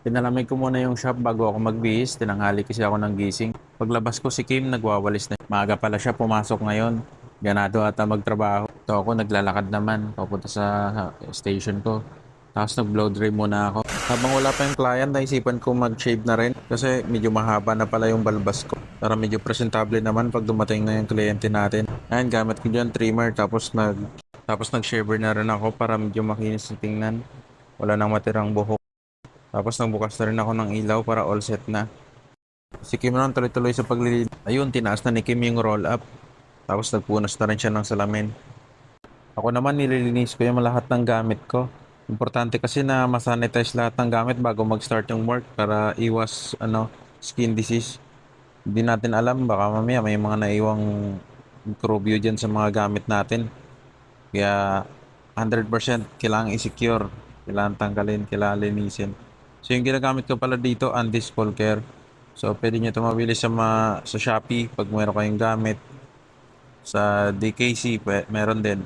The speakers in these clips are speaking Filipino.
Pinalamig ko muna yung shop bago ako magbihis. Tinanghali kasi ako ng gising. Paglabas ko si Kim, nagwawalis na. Maaga pala siya pumasok ngayon. Ganado ata magtrabaho. Ito ako naglalakad naman papunta sa station ko. Tapos nag-blow dry muna ako. Habang wala pa yung client, naisipan ko mag-shave na rin. Kasi medyo mahaba na pala yung balbas ko. Para medyo presentable naman pag dumating na yung kliyente natin. Ayan, gamit ko dyan trimmer. Tapos nag-shaver na rin ako para medyo makinis na tingnan. Wala nang matirang buhok. Tapos nagbukas na rin ako ng ilaw para all set na. Si Kim naman tuloy-tuloy sa paglilinis. Ayun, tinaas na ni Kim yung roll up. Tapos nagpunas na rin siya ng salamin. Ako naman nililinis ko yung lahat ng gamit ko. Importante kasi na masanitize lahat ng gamit bago mag-start yung work para iwas skin disease. Hindi natin alam, baka mamaya may mga naiwang mikrobyo dyan sa mga gamit natin. Kaya 100% kailangan i-secure, kailangan tanggalin, kailangan linisin. So yung ginagamit ko pala dito, Andes Full Care. So pwede nyo ito mabili sa Shopee pag meron kayong gamit. Sa DKC, meron din.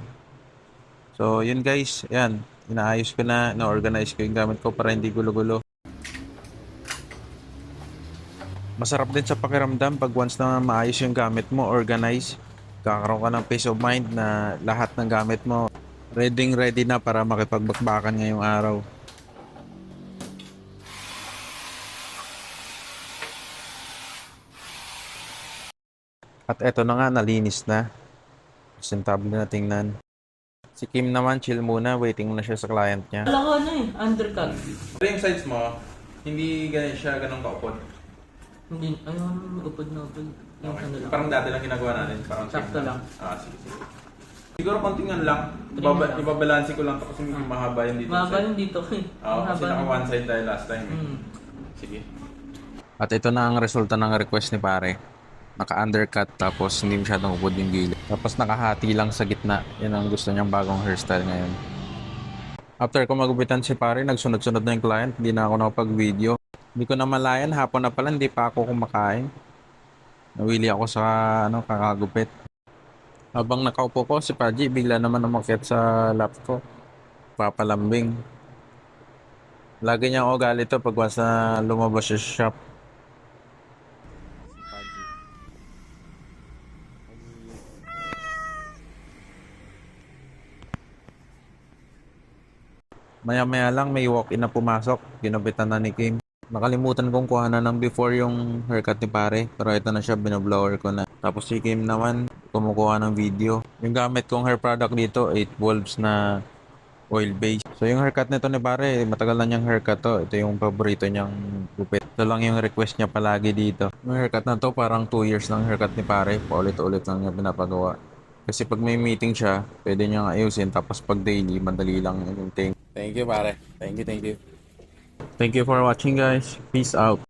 So yun guys, yan. Inaayos ko na-organize ko yung gamit ko para hindi gulo-gulo. Masarap din sa pakiramdam pag once na maayos yung gamit mo, organize. Kakaroon ka ng peace of mind na lahat ng gamit mo ready na para makipagbakbakan ngayong araw. At eto na nga, nalinis na. Presentable na tingnan. Si Kim naman, chill muna. Waiting muna siya sa client niya. Wala ka na undercut. Pero yung sides mo, hindi ganun siya ganun kaupod. Hindi, ayun, upod na upod. Yung Okay. ano lang. Parang dati lang ginagawa natin. Parang Sakto lang. Sige. Siguro kontingan lang. Tingnan lang. Ibabalansin ko lang to kasi medyo mahaba yung dito. Mahaba yung dito eh. Oo, kasi naka one side tayo last time. Hmm. Sige. At ito na ang resulta ng request ni pare. Naka-undercut tapos hindi masyadong upod yung gilid. Tapos nakahati lang sa gitna. Yan ang gusto niyang bagong hairstyle ngayon. After ko magupitan si pare, nagsunod-sunod na yung client. Hindi na ako nakapag-video. Hindi ko na malayan. Hapon na pala, hindi pa ako kumakain. Nawili ako sa kakagupit. Habang nakaupo ko, si Paji bigla naman umakyat sa lap ko. Papalambing. Lagi niya ako galit to pag once na lumabas sa shop. Maya-maya lang may walk-in na pumasok. Ginupitan na ni Kim. Nakalimutan kong kuhanan ng before yung haircut ni pare. Pero ito na siya, binoblower ko na. Tapos si Kim naman, kumukuha ng video. Yung gamit kong hair product dito, 8 bulbs na oil base. So yung haircut nito ni pare, matagal na niyang haircut to. Ito yung paborito niyang gupit. Ito lang yung request niya palagi dito. Yung haircut na to, parang 2 years ng haircut ni pare. Paulit-ulit lang niya pinapagawa. Kasi pag may meeting siya, pwede niyang ayusin. Tapos pag daily, madali lang yung thing. Thank you pare. Thank you. Thank you for watching guys. Peace out.